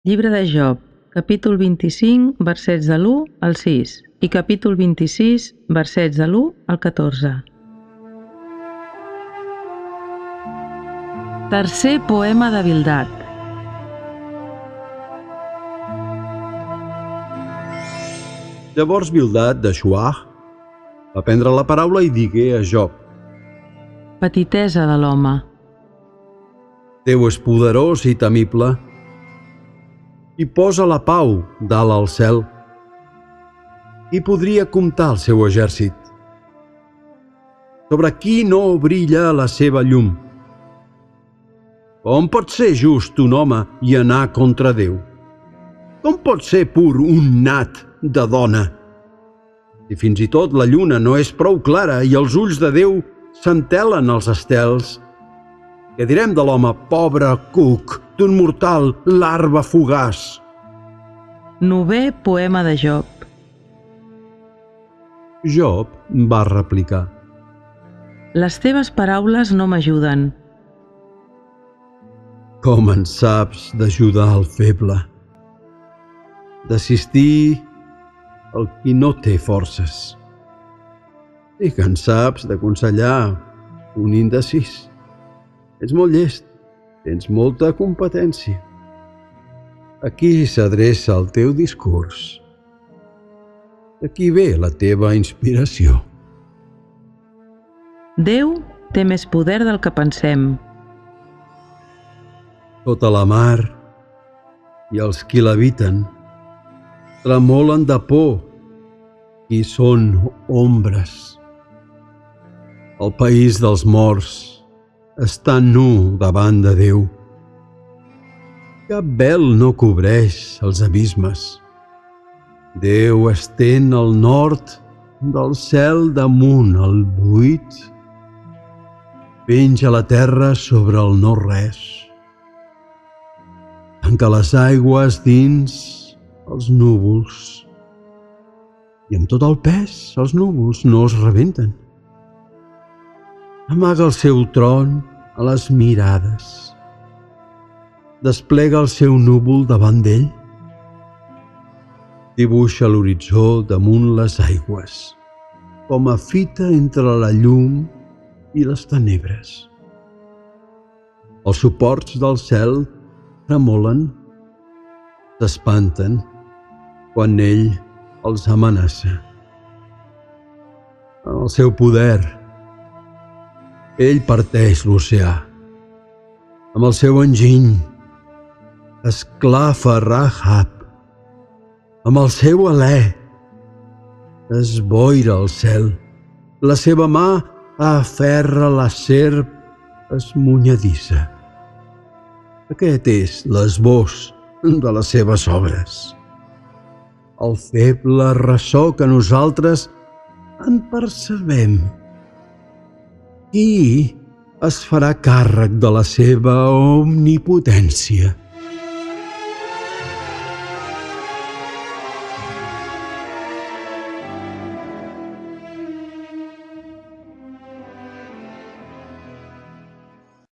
Llibre de Job, capítol 25, versets de l'1 al 6 i capítol 26, versets de l'1 al 14. Tercer poema de Bildad. Llavors Bildad de Shuah va prendre la paraula i digué a Job: Petitesa de l'home. Déu és poderós i temible i posa la pau dalt al cel. Qui podria comptar el seu exèrcit? Sobre qui no brilla la seva llum? Com pot ser just un home i anar contra Déu? Com pot ser pur un nat de dona? Si fins i tot la lluna no és prou clara i els ulls de Déu s'entelen els estels, què direm de l'home pobre cuc, d'un mortal larva fugaç? Novè poema de Job. Job va replicar: Les teves paraules no m'ajuden. Com en saps d'ajudar el feble, d'assistir el qui no té forces, i que en saps d'aconsellar un indecís. Ets molt llest, tens molta competència. A qui s'adreça el teu discurs? D'aquí ve la teva inspiració. Déu té més poder del que pensem. Tota la mar i els qui l'habiten tremolen de por i són ombres. El país dels morts està nu davant de Déu. Cap vel no cobreix els abismes. Déu estén el nord del cel damunt el buit. Penja la terra sobre el no-res. Tanca les aigües dins els núvols. I amb tot el pes els núvols no es rebenten. Amaga el seu tron a les mirades. Desplega el seu núvol davant d'ell. Dibuixa l'horitzó damunt les aigües, com a fita entre la llum i les tenebres. Els suports del cel tremolen, s'espanten quan ell els amenaça. En el seu poder, ell parteix l'oceà. Amb el seu enginy esclafa Rahab. Amb el seu alè esboira el cel. La seva mà aferra la serp esmunyadissa. Aquest és l'esbós de les seves obres. El feble ressò que nosaltres en percebem. Qui es farà càrrec de la seva omnipotència?